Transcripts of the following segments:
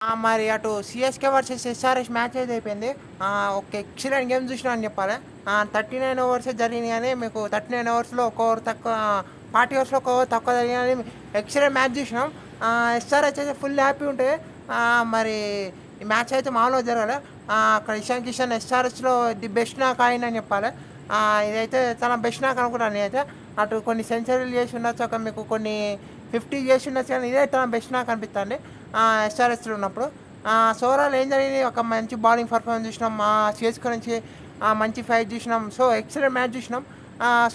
మరి అటు CSK versus SRH match అయితే అయిపోయింది. ఒక ఎక్సలెంట్ గేమ్ చూసినా అని చెప్పాలి. 39 ఓవర్సే జరిగినాయి గానీ, మీకు 39 ఓవర్స్‌లో ఒక ఓవర్ తక్కువ, 40 ఓవర్స్‌లో ఒక ఓవర్ తక్కువ జరిగినాయి గానీ ఎక్సలెంట్ మ్యాచ్ చూసినాం. ఎస్ఆర్‌హెచ్ అయితే ఫుల్ హ్యాపీ ఉంటే మరి ఈ మ్యాచ్ అయితే మామూలుగా జరగలే. అక్కడ ఇషాన్ కిషన్ ఎస్ఆర్‌హెచ్‌లో ది బెస్ట్ నాక్ ఆడిండని చెప్పాలి. ఇదైతే తన బెస్ట్ నాక్ అనుకుంటాను నేనైతే. అటు కొన్ని సెంచరీలు చేసి ఉండొచ్చు, అక్కడ మీకు కొన్ని 50 చేసి ఉండొచ్చు, కానీ ఇదే తన బెస్ట్ నాక్ అనిపిస్తుంది ఎస్ఆర్‌హెచ్‌లో ఉన్నప్పుడు. సో ఓవరాల్ ఏం జరిగింది, ఒక మంచి బౌలింగ్ పర్ఫార్మెన్స్ చూసినాం. సిఎస్‌కే నుంచి మంచి ఫైట్ చూసినాం. సో ఎక్సలెంట్ మ్యాచ్ చూసినాం.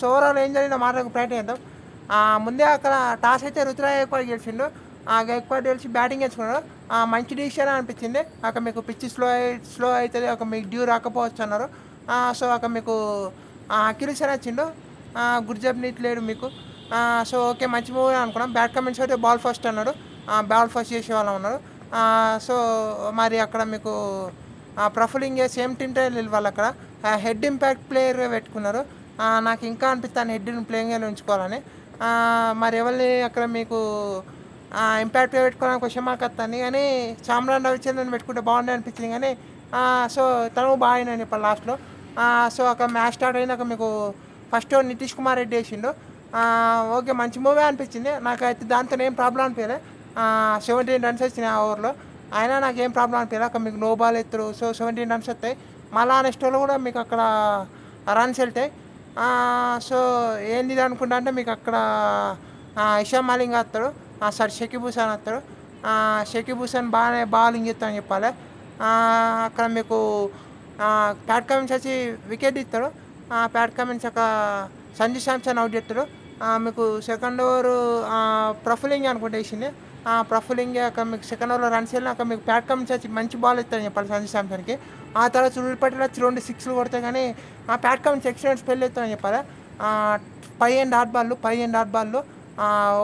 సో ఓవరాల్ ఏం జరిగిందో మాటలకు ప్రయత్నం చేద్దాం. ముందే అక్కడ టాస్ అయితే రుతురాజ్ గైక్వాడ్ గెలిచిండు. గైక్వాడ్ గెలిచి బ్యాటింగ్ ఎంచుకున్నాడు. మంచి డిసిషన్ అనిపించింది. అక్కడ మీకు పిచ్ స్లో అవుతుంది, ఒక మీకు డ్యూ రాకపోవచ్చు అన్నారు. సో అక్కడ మీకు అక్యురసీ వచ్చిండు. గుర్జబ్నీత్ లేడు మీకు. సో ఓకే, మంచి మూవీ అనుకున్నాం. బ్యాట్ కమెంట్స్ అయితే బాల్ ఫస్ట్ అన్నాడు. బాల్ ఫస్ట్ చేసేవాళ్ళం అన్నారు. సో మరి అక్కడ మీకు ప్రఫులింగ్ సేమ్ టీమ్ ట్రయల్ వాళ్ళు అక్కడ హెడ్ ఇంపాక్ట్ ప్లేయర్ పెట్టుకున్నారు. నాకు ఇంకా అనిపిస్తాను హెడ్ని ప్లేయింగ్ ఉంచుకోవాలని. మరి ఎవరిని అక్కడ మీకు ఇంపాక్ట్ పెట్టుకోవడానికి క్వశ్చన్ మార్క్ వస్తుంది, కానీ చామ్రాన్ రవిచంద్రన్ పెట్టుకుంటే బాగుండే అనిపించింది, కానీ సో తను బాగా అయినా చెప్పాలి లాస్ట్లో. సో అక్కడ మ్యాచ్ స్టార్ట్ అయినాక మీకు ఫస్ట్ నితీష్ కుమార్ రెడ్డి వేసిండు. ఓకే, మంచి మూవీ అనిపించింది నాకైతే. దాంతో ఏం ప్రాబ్లం అనిపించలే. 17 రన్స్ వచ్చినాయి ఆ ఓవర్లో, అయినా నాకేం ప్రాబ్లం అనిపించలే. అక్కడ మీకు నో బాల్ ఎత్తురు, సో 17 రన్స్ వస్తాయి. మళ్ళా నెక్స్ట్ వాళ్ళు కూడా మీకు అక్కడ రన్స్ వెళ్తాయి. సో ఏంది అనుకుంటా అంటే మీకు అక్కడ ఇషాన్ మాలింగ్ వస్తాడు, షకీబ్ హుసేన్ వస్తాడు. షకీబ్ హుసేన్ బాగానే బౌలింగ్ చేస్తాడని చెప్పాలి. అక్కడ మీకు ప్యాట్ కమిన్స్ వచ్చి వికెట్ ఇస్తాడు. ప్యాట్ కమిన్స్ అక్కడ సంజు శాంసన్ అవుట్ చేస్తాడు. మీకు సెకండ్ ఓవరు ప్రఫులింగ్ అనుకుంటే వేసింది. ప్రఫులింగ్ అక్కడ మీకు సెకండ్ ఓవర్లో రన్స్ వెళ్ళినాక మీకు ప్యాట్ కమిన్స్ వచ్చి మంచి బాల్ ఇస్తాడని చెప్పాలి సంజు శాంసన్కి. ఆ తర్వాత సునీల్ పటేల్ వచ్చి 2 సిక్స్లు కొడతాయి, కానీ ప్యాట్ కమిన్స్ ఎక్సలెంట్ స్పెల్ ఇస్తాడని చెప్పాలి. 10 డాట్ బాల్లో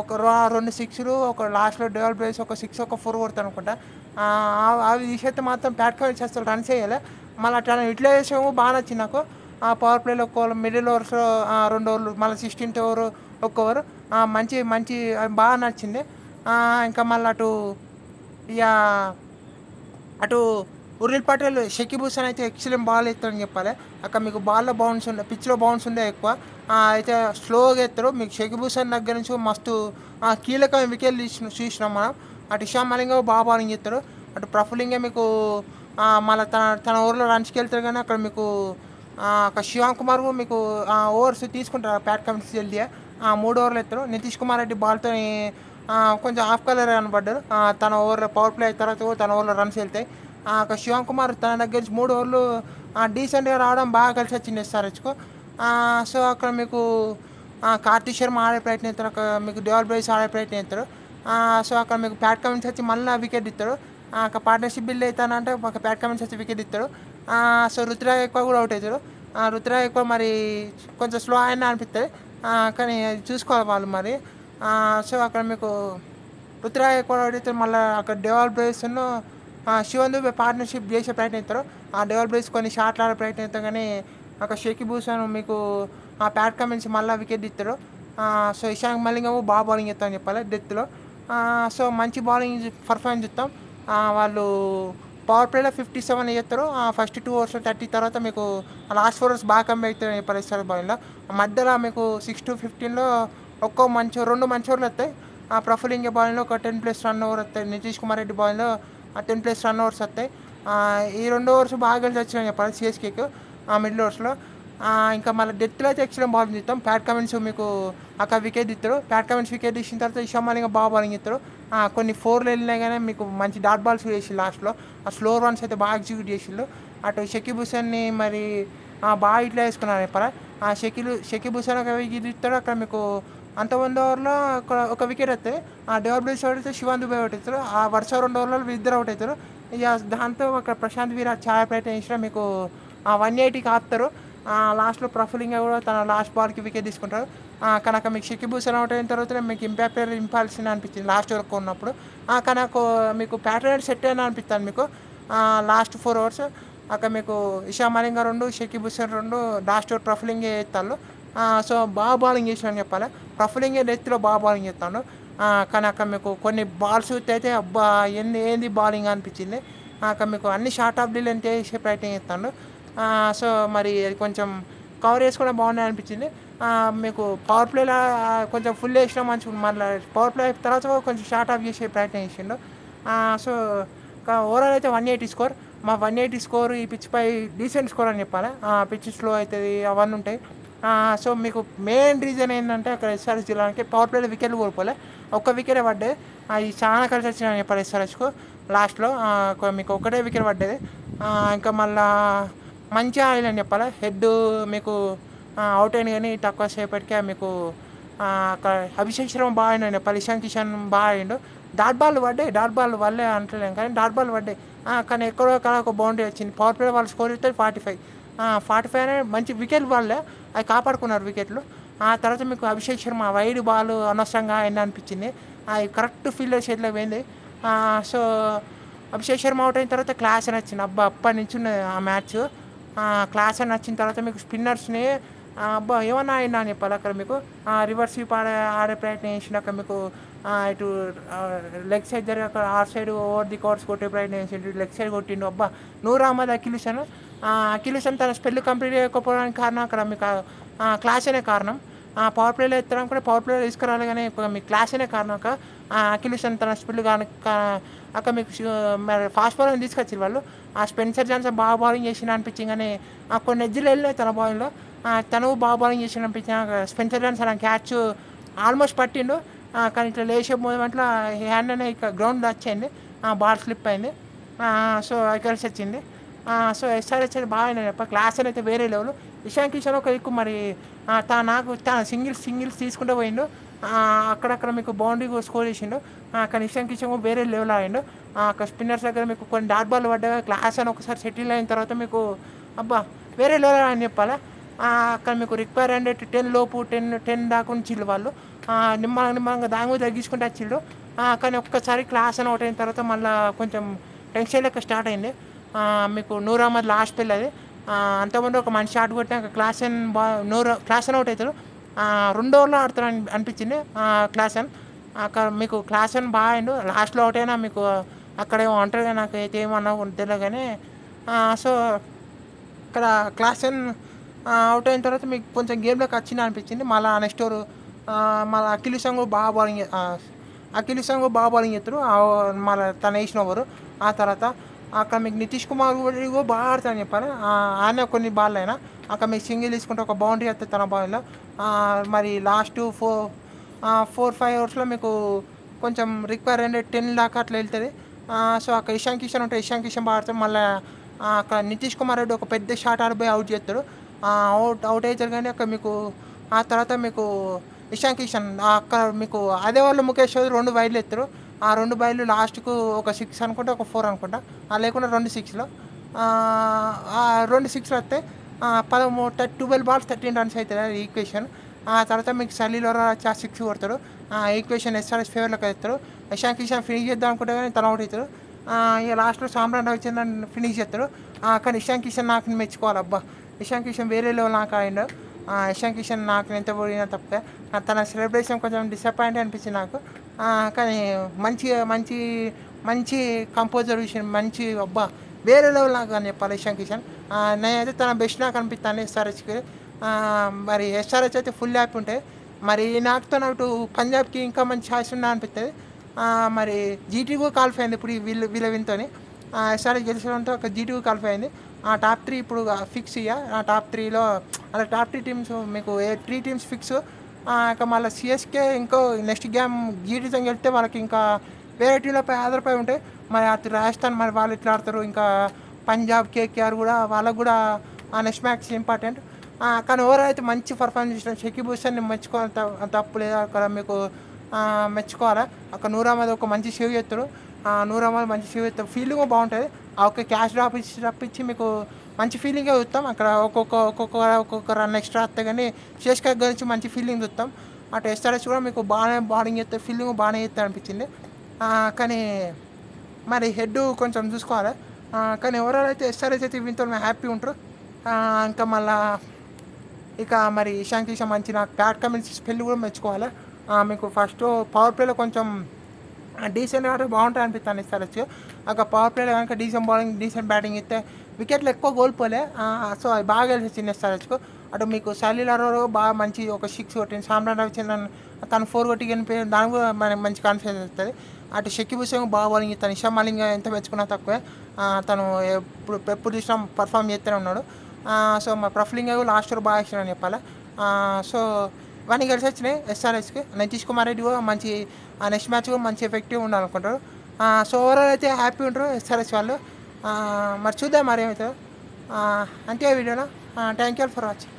ఒక 2 సిక్స్లు, ఒక లాస్ట్లో డెవల్ బ్రేస్ ఒక 6 ఒక 4 కొడతాను అనుకుంటా. అవి తీసేస్తే మాత్రం ప్యాట్ కమిన్స్ అసలు రన్స్ వేయాలి. మళ్ళీ అట్లా ఇట్లా చేసాము బాగా నచ్చింది నాకు. పవర్ ప్లేలో ఒక ఓవర్, మిడిల్ ఓవర్స్లో 2 ఓవర్లు, మళ్ళీ 16th ఓవర్ ఒక ఓవర్, మంచి మంచి బాగా నచ్చింది. ఇంకా మళ్ళీ ఇక అటు ఉర్రిల్ పటేల్, షకీబ్ హుసేన్ అయితే ఎక్సలెంట్ బాల్ ఎత్తాడని చెప్పాలి. అక్కడ మీకు బాల్లో బౌన్స్ ఉండే, పిచ్లో బౌన్స్ ఉండే ఎక్కువ. అయితే స్లోగా ఎత్తాడు. మీకు షకీబ్ హుసేన్ దగ్గర నుంచి మస్తు కీలకమైన వికెట్లు చూసినాం మనం. అటు ఇషాన్ మాలింగ్ బాగా బౌలింగ్ చేస్తాడు. అటు ప్రఫులింగే మీకు మళ్ళీ తన ఓవర్లో రన్స్కి వెళ్తాడు, కానీ అక్కడ మీకు అక్కడ శివాన్ కుమార్ మీకు ఓవర్స్ తీసుకుంటారు ప్యాట్ కమిన్స్ జల్దీ. 3 ఓవర్లు ఎత్తారు. నితీష్ కుమార్ రెడ్డి బాల్తో కొంచెం ఆఫ్ కలర్ కనబడ్డాడు. తన ఓవర్లో పవర్ ప్లే అయిన తర్వాత తన ఓవర్లో రన్స్ వెళ్తాయి. అక్కడ శివన్ కుమార్ తన దగ్గర నుంచి 3 ఓవర్లు డీసెంట్గా రావడం బాగా కలిసి వచ్చింది ఎస్ఆర్హెచ్కు. సో అక్కడ మీకు కార్తీక్ శర్మ ఆడే ప్రయత్నం చేస్తారు. అక్కడ మీకు డెవల్ బ్రేస్ ఆడే ప్రయత్నం చేస్తారు. సో అక్కడ మీకు ప్యాట్ కమిన్స్ వచ్చి మళ్ళీ వికెట్ ఇస్తాడు. అక్కడ పార్ట్నర్షిప్ బిల్డ్ అవుతానంటే ఒక ప్యాట్ కమిన్స్ వచ్చి వికెట్ ఇస్తాడు. సో రుతురాజ్ ఎక్కువ కూడా అవుట్ అవుతాడు. రుతురాజ్ ఎక్కువ మరి కొంచెం స్లో అయినా అనిపిస్తుంది, కానీ చూసుకోవాలి వాళ్ళు మరి. సో అక్కడ మీకు రుతురాజ్ ఎక్కువ అవుట్ అవుతాడు. మళ్ళీ అక్కడ డెవల్ బ్రేస్ను శివన్ దుబే పార్ట్నర్షిప్ చేసే ప్రయత్నం చేస్తారు. డెవల్ బ్రేస్ కొన్ని షాట్లు ఆడే ప్రయత్నం చేస్తారు, కానీ అక్కడ షకీబ్ హుసేన్ మీకు ప్యాట్ కమిన్స్ మళ్ళీ వికెట్ ఇస్తారు. సో ఇషాన్ మాలింగ్ బాగా బౌలింగ్ చేస్తామని చెప్పాలి డెత్లో. సో మంచి బౌలింగ్ పర్ఫార్మెన్స్ ఇస్తాం. వాళ్ళు పవర్ ప్లేలో 57 చేస్తారు. ఫస్ట్ 2 ఓవర్స్ 30 తర్వాత మీకు లాస్ట్ 4 ఓవర్స్ బాగా కమ్మి అవుతారని చెప్పాలి ఎస్ఆర్ బౌలింగ్లో. మధ్యలో మీకు 6 to 15లో రెండు మంచి ఓవర్లు వస్తాయి. ప్రఫులింగ్ బౌలింగ్లో ఒక 10+ రన్ ఓవర్ వస్తాయి. నితీష్ కుమార్ రెడ్డి బౌలింగ్లో 10+ రన్ ఓవర్స్ వస్తాయి. ఈ 2 ఓవర్స్ బాగా కలిసి వచ్చినాయని చెప్పాలి సిఎస్కేకు మిడిల్ ఓవర్స్లో. ఇంకా మళ్ళీ డెత్లో అయితే ఎక్సలెంట్ బౌలింగ్ ఇస్తాం. ప్యాట్ కమిన్స్ మీకు అక్కడ వికెట్ ఇస్తాడు. ప్యాట్ కమిన్స్ వికెట్ ఇచ్చిన తర్వాత ఇషాన్ మాలింగ్ బాగా బౌలింగ్ ఇస్తాడు. కొన్ని 4లు వెళ్ళినాయి, కానీ మీకు మంచి డాట్ బాల్స్ వేసి లాస్ట్లో స్లో రన్స్ అయితే బాగా ఎగ్జిక్యూట్ చేసిండు. అటు షకీబ్ హుసేన్ని మరి బాగా ఇట్లా వేసుకున్నారు చెప్పాలి. షకీబ్ హుసేన్ ఒక వికెట్ ఇస్తాడు. అక్కడ మీకు అంతమంది ఓవర్లో ఒక వికెట్ వస్తాయి. డెవల్ బ్రేస్ అవుట్ అయితే శివన్ దుబే అవుట్ అవుతారు. వరుస 2 ఓవర్లలో ఇద్దరు అవుట్ అవుతారు. ఇక దాంతో ఒక ప్రశాంత్ వీరాజ్ ఛాయ ప్రయత్నం చేసినా మీకు 180కి ఆపుతారు. లాస్ట్లో ప్రఫులింగ్ కూడా తన లాస్ట్ బాల్కి వికెట్ తీసుకుంటారు. కనుక మీకు షకీబ్ హుసేన్ అవుట్ అయిన తర్వాత మీకు ఇంపాక్ట్ ఇంపాల్సింది అనిపించింది లాస్ట్ వరకు ఉన్నప్పుడు. కనుక మీకు ప్యాటర్న్ సెట్ అయినా అనిపిస్తుంది మీకు లాస్ట్ 4 ఓవర్స్. అక్కడ మీకు ఇషాన్ మాలింగ్ 2, షకీబ్ హుసేన్ 2, లాస్ట్ ఓవర్ ప్రఫులింగే ఎత్తాళ్ళు. సో బాగా బౌలింగ్ చేసినా అని చెప్పాలి. ప్రఫులింగే డెత్లో బాగా బౌలింగ్ చేస్తాడు. కానీ అక్కడ మీకు కొన్ని బాల్స్ అయితే అబ్బా ఏంది ఏంది బౌలింగ్ అనిపించింది. అక్కడ మీకు అన్ని షార్ట్ ఆఫ్ ది లెంత్ చేసే ప్రయత్నం చేస్తాడు. సో మరి అది కొంచెం కవర్ చేసుకోవడం బాగున్నాయి అనిపించింది. మీకు పవర్ ప్లేలో కొంచెం ఫుల్ వేసినా మంచిగా మళ్ళీ పవర్ ప్లే తర్వాత కూడా కొంచెం షార్ట్ ఆఫ్ చేసే ప్రయత్నం చేసిండు. సో ఓవరాల్ అయితే 180 స్కోర్. మా 180 స్కోర్ ఈ పిచ్పై డీసెంట్ స్కోర్ అని చెప్పాలి. పిచ్ స్లో అవుతుంది అవన్నీ ఉంటాయి. సో మీకు మెయిన్ రీజన్ ఏంటంటే అక్కడ ఎస్ఆర్ఎస్ జిల్లాకి పవర్ ప్లేలో వికెట్లు కోల్పోలే, ఒక్క వికెటే పడ్డాయి. అది చాలా కలిసి వచ్చినాయని చెప్పాలి ఎస్ఆర్ఎస్కు లాస్ట్లో. మీకు ఒక్కటే వికెట్ పడ్డది. ఇంకా మళ్ళా మంచిగా ఆడాలని చెప్పాలి. హెడ్ మీకు అవుట్ అయింది కానీ తక్కువ సేపటికే మీకు అక్కడ అభిషేక్ శర్మ బాగా ఆడినాడు చెప్పాలి. ఇషాన్ కిషన్ బాగా ఆడిండు. డాట్ బాల్ వల్లే అంటలేం కానీ డాట్ బాల్ పడ్డాయి. కానీ ఎక్కడో అక్కడ ఒక బౌండరీ వచ్చింది. పవర్ ప్లే వాళ్ళు స్కోర్ ఇస్తే 45 అనే మంచి వికెట్లు వాళ్ళే అవి కాపాడుకున్నారు వికెట్లు. ఆ తర్వాత మీకు అభిషేక్ శర్మ వైడ్ బాల్ అనవసరంగా అయింది అనిపించింది. అది కరెక్ట్ ఫీల్డర్ చేతిలో పోయింది. సో అభిషేక్ శర్మ అవుట్ అయిన తర్వాత క్లాస్ అని వచ్చింది. అప్పటి నుంచి ఉన్నది ఆ మ్యాచ్. క్లాస్ అని వచ్చిన తర్వాత మీకు స్పిన్నర్స్ని అబ్బా ఏమన్నా అయినా అని చెప్పాలి. అక్కడ మీకు రివర్స్ స్వీప్ ఆడే ప్రయత్నం చేసినాక మీకు ఇటు లెగ్ సైడ్ జరిగి అక్కడ ఆ సైడ్ ఓవర్ ది కవర్స్ కొట్టే ప్రయత్నం చేసిండు. లెగ్ సైడ్ కొట్టిండు. అబ్బా నూర్ అహ్మద్ అఖిలేషన్ తన స్పెల్ కంప్లీట్ చేయకపోవడానికి కారణం అక్కడ మీకు క్లాస్ అనే కారణం. పవర్ ప్లేలో ఎత్తడం కూడా పవర్ ప్లేలో తీసుకురాలి కానీ మీ క్లాస్ అనే కారణం అఖిలేషన్ తన స్పెల్ కానీ అక్కడ మీకు మరి ఫాస్ట్ బౌలింగ్ తీసుకొచ్చారు వాళ్ళు. స్పెన్సర్ జాన్సన్ బాగా బౌలింగ్ చేసిన అనిపించింది కానీ కొన్ని ఎడ్జ్లు వెళ్ళినాయి తన బౌలింగ్లో. తను బాగా బౌలింగ్ చేసిన అనిపించిన స్పెన్సర్ జాన్సన్ క్యాచ్ ఆల్మోస్ట్ పట్టిండు. కానీ ఇట్లా లేచే మూమెంట్లో హ్యాండ్ అనే ఇక గ్రౌండ్ వచ్చేయండి, బాల్ స్లిప్ అయింది. సో అది కలిసి వచ్చింది. సో ఎస్ఆర్హెచ్ అయితే బాగా అయినా క్లాస్ అయితే వేరే లెవెల్. ఇషాన్ కిషన్ ఒక ఎక్కువ మరి తన సింగిల్స్ తీసుకుంటూ పోయిండు. అక్కడక్కడ మీకు బౌండరీ స్కోర్ చేసిండు. కానీ ఇషాన్ కిషన్ వేరే లెవెల్ ఆడిండు. అక్కడ స్పిన్నర్స్ దగ్గర మీకు కొన్ని డాట్ బాల్ పడ్డా క్లాస్ అని ఒకసారి సెటిల్ అయిన తర్వాత మీకు అబ్బా వేరే లెవెల్ అని చెప్పాలా. అక్కడ మీకు రిక్వైర్ 10 లోపు 10 దాకా ఉంచిళ్ళు వాళ్ళు. నిమ్మలంగా దాని తగ్గించుకుంటే వచ్చిళ్ళు. కానీ ఒక్కసారి క్లాస్ అని అవుట్ అయిన తర్వాత మళ్ళీ కొంచెం టెన్షన్ లెక్క స్టార్ట్ అయింది. మీకు నూర్ అహ్మద్ లాస్ట్ పెళ్ళి అది. అంతకుముందు ఒక మంచి షాట్ కొట్టినాక క్లాస్ అని అవుట్ అవుతాడు. 2 ఓవర్లో ఆడుతాడు అనిపించింది క్లాస్ అని. అక్కడ మీకు క్లాస్ అని బాగా అయిండు. లాస్ట్లో అవుట్ అయినా మీకు అక్కడేమో అంటారు నాకు అయితే ఏమన్నా తెలియదు కానీ. సో ఇక్కడ క్లాస్ అని అవుట్ అయిన తర్వాత మీకు కొంచెం గేమ్లోకి వచ్చింది అనిపించింది. మళ్ళీ నెక్స్ట్ ఓవర్ మళ్ళీ అఖిల్ సంఘ్ బాగా బౌలింగ్ చేస్తారు. మళ్ళీ తను వేసిన ఓవరు. ఆ తర్వాత అక్కడ మీకు నితీష్ కుమార్ కూడా బాగా ఆడతాడని చెప్పారు. ఆయన కొన్ని బాల్ అయినా అక్కడ మీకు సింగిల్ తీసుకుంటే ఒక బౌండరీ వస్తుంది తన బాల్లో. మరి లాస్ట్ 4-5 ఓవర్స్లో మీకు కొంచెం రిక్వైర్ 10 దాకా అట్లా వెళ్తుంది. సో అక్కడ ఇషాన్ కిషన్ బాగా ఆడతాడు. మళ్ళీ అక్కడ నితీష్ కుమార్ రెడ్డి ఒక పెద్ద షాట్ ఆడిపోయి అవుట్ చేస్తాడు. అవుట్ అవుతారు కానీ అక్కడ మీకు ఆ తర్వాత మీకు ఇషాన్ కిషన్ అక్కడ మీకు అదే వాళ్ళు ముఖేష్ చౌదరి 2 వైడ్లు ఎత్తారు. 2 బైళ్ళు లాస్ట్కు ఒక 6 అనుకుంటా ఒక 4 అనుకుంటా లేకుండా 2 6లో 2 6 వస్తే 12 balls 13 runs అవుతుంది ఈక్వేషన్. తర్వాత మీకు సలీల్ వచ్చి 6 కొడతాడు. ఈక్వేషన్ ఎస్ఆర్ఎస్ ఫేవర్లోకి అవుతాడు. ఇషాన్ కిషన్ ఫినిష్ చేద్దాం అనుకుంటే కానీ తను అవుట్ అవుతాడు. ఇక లాస్ట్లో సామ్రాన్ రవిచంద్రన్ ఫినిష్ చేస్తాడు. కానీ ఇషాన్ కిషన్ నాకు మెచ్చుకోవాలి. అబ్బా ఇషాన్ కిషన్ వేరే లెవెల్ నాకు ఆడిండు. ఇషాన్ కిషన్ నాకు ఎంత పోయినా తప్పే. తన సెలబ్రేషన్ కొంచెం డిసప్పాయింట్ అనిపించింది నాకు. కానీ మంచి కంపోజర్ విషయం మంచి అబ్బా వేరే లెవెల్ నాకు అని చెప్పాలి ఇషాన్ కిషన్. నేనైతే తన బెస్ట్ నాకు అనిపిస్తాను ఎస్ఆర్హెచ్కి. మరి ఎస్ఆర్హెచ్ అయితే ఫుల్ హ్యాపీ ఉంటాయి. మరి నాకుతో నాకు పంజాబ్కి ఇంకా మంచి ఛాయిస్ ఉన్నా అనిపిస్తుంది. మరి జీటీ కూడా క్వాలిఫై అయింది ఇప్పుడు వీళ్ళ విన్తో. ఎస్ఆర్హెచ్ గెలిచడంతో ఒక జీటీ కూడా క్వాలిఫై అయింది. టాప్ 3 ఇప్పుడు ఫిక్స్ టాప్ 3లో అలా టాప్ 3 టీమ్స్ మీకు 3 టీమ్స్ ఫిక్స్. ఇక మళ్ళీ సిఎస్కే ఇంకో నెక్స్ట్ గేమ్ జీటీతో వెళ్తే వాళ్ళకి ఇంకా వేరే టీంలపై ఆధారపడి ఉంటాయి. మరి అటు రాజస్థాన్ మరి వాళ్ళు ఇట్లా ఆడతారు. ఇంకా పంజాబ్ కేకేఆర్ కూడా వాళ్ళకు కూడా నెక్స్ట్ మ్యాచ్ ఇంపార్టెంట్. కానీ ఓవరాల్ అయితే మంచి పర్ఫార్మెన్స్ చేసిన షకీబ్ హుసేన్ని మెచ్చుకోవాలి. తప్పు లేదు అక్కడ మీకు మెచ్చుకోవాలి. అక్కడ నూర్ అహ్మద్ ఒక మంచి సేవ్ చేస్తాడు. మంచి సేవ్ చేస్తాడు. ఫీల్డింగ్ బాగుంటుంది. ఒక క్యాష్ డ్రాప్ ఇచ్చి మీకు మంచి ఫీలింగే చూస్తాం. అక్కడ ఒక్కొక్క రన్ ఎక్స్ట్రా వస్తే కానీ శేష్క గురించి మంచి ఫీలింగ్ చూస్తాం. అటు ఎస్ఆర్ఎస్ కూడా మీకు బాగానే బౌలింగ్ చేస్తే ఫీల్డింగ్ బాగానే చేస్తే అనిపించింది. కానీ మరి హెడ్ కొంచెం చూసుకోవాలి. కానీ ఓవరాల్ అయితే ఎస్ఆర్ఎస్ అయితే వీటితో హ్యాపీ ఉంటారు. ఇంకా మళ్ళీ ఇక మరి ఇషాన్ కిషన్ మంచి నాకు బ్యాట్ కమిన్స్ స్పెల్ కూడా మెచ్చుకోవాలి. మీకు ఫస్ట్ పవర్ ప్లేలో కొంచెం డీసెంట్ ఆడితే బాగుంటుంది అనిపిస్తుంది ఎస్ఆర్హెచ్. ఒక పవర్ ప్లేలో కనుక డీసెంట్ బౌలింగ్ డీసెంట్ బ్యాటింగ్ ఇస్తే వికెట్లు ఎక్కువ కోల్పోలే. సో అది బాగా గెలిచింది ఎస్ఆర్హెచ్కు. అటు మీకు సలీల్ అరోరా బాగా మంచి ఒక 6 కొట్టింది. సామ్రాన్ రవిచంద్రన్ తను 4 కొట్టి గెలిపోయింది, దానికి కూడా మనకి మంచి కాన్ఫిడెన్స్ వస్తుంది. అటు షకీబ్ హుసేన్ బాగా బౌలింగ్ ఇస్తాను. ఇషా మలింగ ఎంత మెచ్చుకున్నా తక్కువే. తను ఎప్పుడు చూసినా పర్ఫామ్ చేస్తూనే ఉన్నాడు. సో మా ప్రఫ్లింగ్ లాస్ట్ ఇయర్ బాగా ఇచ్చినా అని చెప్పాలి. సో ఇవన్నీ కలిసి వచ్చినాయి ఎస్ఆర్హెచ్కి. నితీష్ కుమార్ రెడ్డి కూడా మంచి నెక్స్ట్ మ్యాచ్ కూడా మంచి ఎఫెక్టివ్ ఉండాలనుకుంటారు. సో ఓవరాల్ అయితే హ్యాపీ ఉంటారు ఎస్ఆర్హెచ్ వాళ్ళు. మరి చూద్దాం మరి ఏమవుతుందో. అంతే వీడియోలో. Thank you for watching.